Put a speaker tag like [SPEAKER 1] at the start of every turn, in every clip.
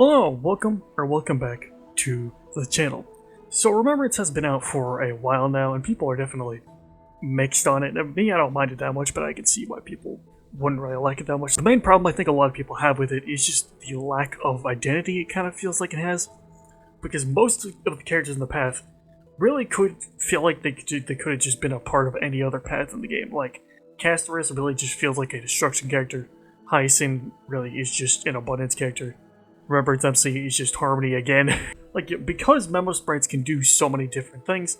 [SPEAKER 1] Hello, welcome back to the channel. So Remembrance has been out for a while now, and people are definitely mixed on it. And me, I don't mind it that much, but I can see why people wouldn't really like it that much. The main problem I think a lot of people have with it is just the lack of identity it kind of feels like it has. Because most of the characters in the path really could feel like they could have just been a part of any other path in the game. Like, Casterus really just feels like a destruction character. Hyacinth really is just an abundance character. Remembrance MC is just harmony again. Because memo sprites can do so many different things,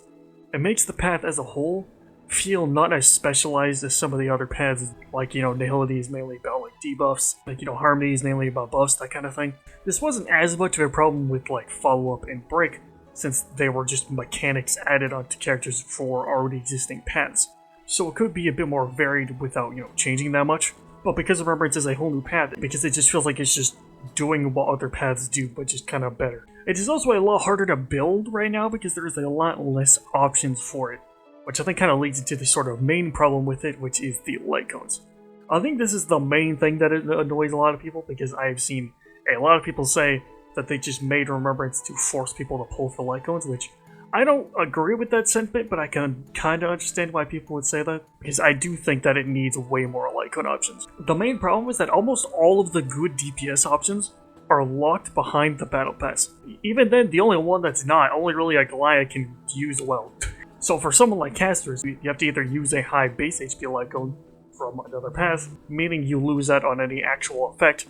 [SPEAKER 1] it makes the path as a whole feel not as specialized as some of the other paths. Like, Nihility is mainly about, debuffs. Harmony is mainly about buffs, that kind of thing. This wasn't as much of a problem with, follow-up and break, since they were just mechanics added onto characters for already existing paths. So it could be a bit more varied without, changing that much. But because Remembrance is a whole new path, because it just feels like it's just doing what other paths do, but just kind of better. It is also a lot harder to build right now because there's a lot less options for it, which I think kind of leads into the sort of main problem with it, which is the light cones. I think this is the main thing that annoys a lot of people, because I've seen a lot of people say that they just made Remembrance to force people to pull for light cones, which I don't agree with that sentiment, but I can kind of understand why people would say that, because I do think that it needs way more light cone options. The main problem is that almost all of the good DPS options are locked behind the battle pass. Even then, the only one that's not, only really a Goliath can use well. So for someone like Casters, you have to either use a high base HP light cone from another path, meaning you lose that on any actual effect,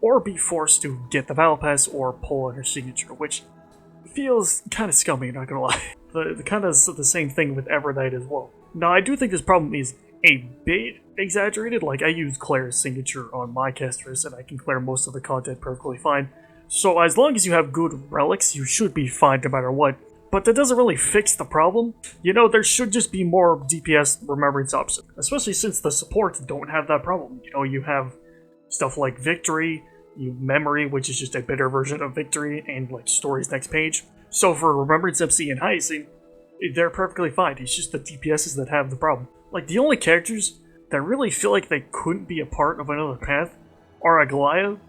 [SPEAKER 1] or be forced to get the battle pass or pull on her signature, which feels kind of scummy, not gonna lie. The kind of the same thing with Evernight as well. Now, I do think this problem is a bit exaggerated. I use Claire's signature on my casters, and I can clear most of the content perfectly fine. So as long as you have good relics, you should be fine no matter what. But that doesn't really fix the problem. There should just be more DPS Remembrance options, especially since the supports don't have that problem. You have stuff like Victory, Memory, which is just a better version of Victory, and Story's Next Page. So for Remembrance MC and Hyacinth, they're perfectly fine. It's just the DPSs that have the problem. The only characters that really feel like they couldn't be a part of another path are Aglaia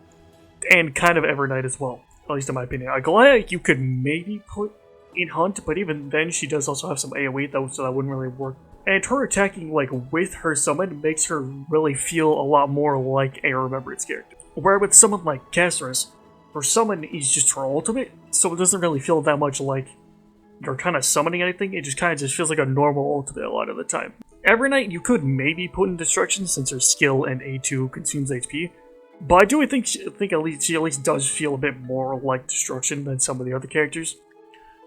[SPEAKER 1] and kind of Evernight as well, at least in my opinion. Aglaia you could maybe put in Hunt, but even then she does also have some AoE though, so that wouldn't really work. And her attacking with her summon makes her really feel a lot more like a Remembrance character. Where with someone like Casterus, her summon is just her ultimate, so it doesn't really feel that much like you're kind of summoning anything. It just kind of feels like a normal ultimate a lot of the time. Evernight you could maybe put in Destruction since her skill and A2 consumes HP, but I do think she at least does feel a bit more like Destruction than some of the other characters,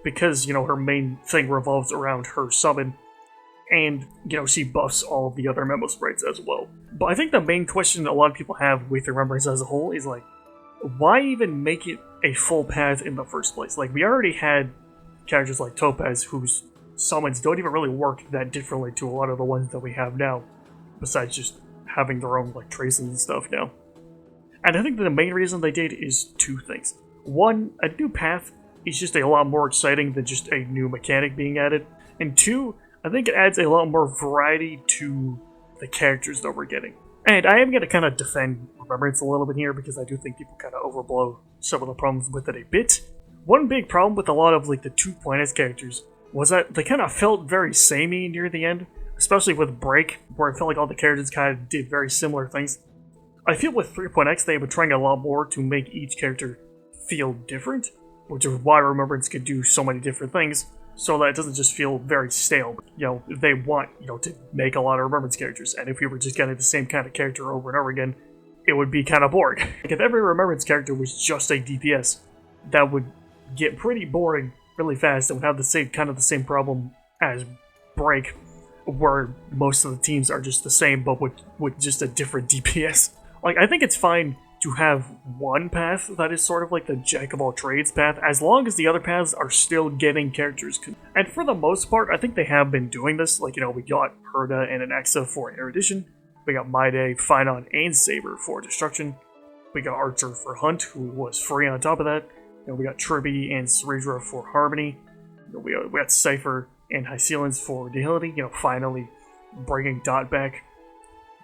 [SPEAKER 1] because her main thing revolves around her summon, and she buffs all of the other memo sprites as well. But I think the main question a lot of people have with Remembrance as a whole is why even make it a full path in the first place? We already had characters like Topaz whose summons don't even really work that differently to a lot of the ones that we have now, besides just having their own traces and stuff now. And I think that the main reason they did is two things. One, a new path is just a lot more exciting than just a new mechanic being added. And two, I think it adds a lot more variety to the characters that we're getting. And I am going to kind of defend Remembrance a little bit here, because I do think people kind of overblow some of the problems with it a bit. One big problem with a lot of the 2.S characters was that they kind of felt very samey near the end, especially with Break, where it felt like all the characters kind of did very similar things. I feel with 3.x they were trying a lot more to make each character feel different, which is why Remembrance could do so many different things, so that it doesn't just feel very stale. They want, to make a lot of Remembrance characters, and if we were just getting the same kind of character over and over again, it would be kind of boring. If every Remembrance character was just a DPS, that would get pretty boring really fast and would have the same problem as Break, where most of the teams are just the same, but with just a different DPS. I think it's fine to have one path that is sort of the jack of all trades path, as long as the other paths are still getting characters. And for the most part, I think they have been doing this. We got Herda and an Exa for Erudition, we got Maide, Phynon, and Saber for Destruction, we got Archer for Hunt, who was free on top of that, we got Tribby and Ceredra for Harmony, we got Cypher and Hycelians for Nihility, finally bringing Dot back.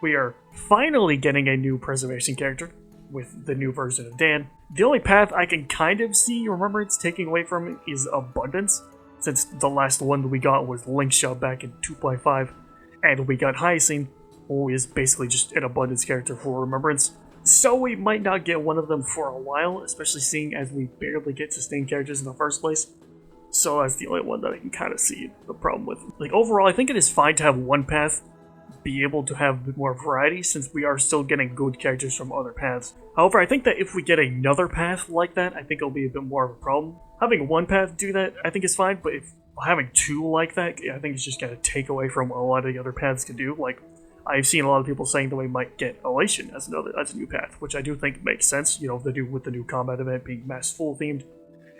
[SPEAKER 1] We are finally getting a new Preservation character. with the new version of Dan. The only path I can kind of see Remembrance taking away from it is Abundance, since the last one that we got was Linkshot back in 2.5, and we got Hyacinth, who is basically just an Abundance character for Remembrance. So we might not get one of them for a while, especially seeing as we barely get sustained characters in the first place. So that's the only one that I can kind of see the problem with. Like, overall, I think it is fine to have one path be able to have a bit more variety, since we are still getting good characters from other paths. However, I think that if we get another path like that, I think it'll be a bit more of a problem. Having one path do that, I think is fine, but if having two like that, I think it's just going to take away from what a lot of the other paths can do. Like, I've seen a lot of people saying that we might get Elation as a new path, which I do think makes sense, you know, with the new combat event being Mass Full themed,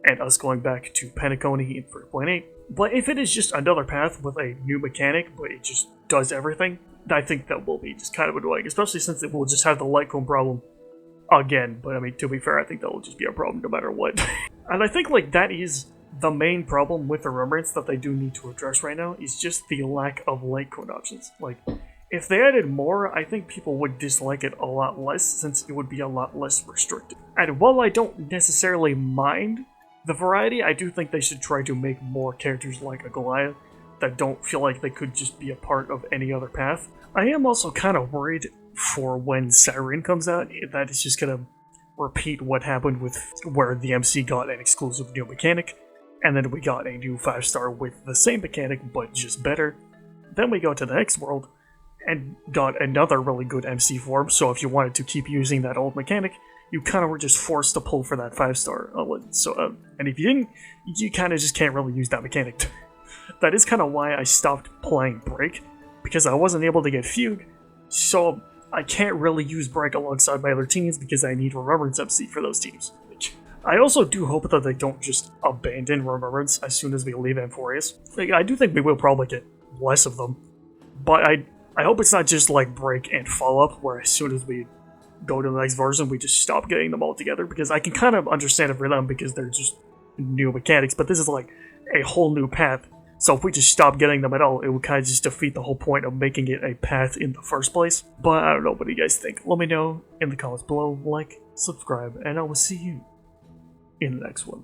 [SPEAKER 1] and us going back to Penacony in 3.8. But if it is just another path with a new mechanic, but it just does everything, I think that will be just kind of annoying, especially since it will just have the light cone problem again. But I mean, to be fair, I think that will just be a problem no matter what. And I think, like, that is the main problem with the Remembrance that they do need to address right now, is just the lack of light cone options. Like, if they added more, I think people would dislike it a lot less, since it would be a lot less restricted. And while I don't necessarily mind the variety, I do think they should try to make more characters like a Goliath that don't feel like they could just be a part of any other path. I am also kind of worried for when Siren comes out, that it's just gonna repeat what happened with where the MC got an exclusive new mechanic, and then we got a new 5-star with the same mechanic but just better. Then we go to the next world and got another really good MC form, so if you wanted to keep using that old mechanic, you kind of were just forced to pull for that 5-star. And if you didn't, you kind of just can't really use that mechanic. That is kind of why I stopped playing Break, because I wasn't able to get Fugue, so I can't really use Break alongside my other teams because I need Remembrance MC for those teams. I also do hope that they don't just abandon Remembrance as soon as we leave Amphorius. Like, I do think we will probably get less of them, but I hope it's not just like Break and Follow-Up, where as soon as we go to the next version, we just stop getting them all together, because I can kind of understand it for them because they're just new mechanics, but this is like a whole new path. So if we just stop getting them at all, it would kind of just defeat the whole point of making it a path in the first place. But I don't know, what do you guys think? Let me know in the comments below, like, subscribe, and I will see you in the next one.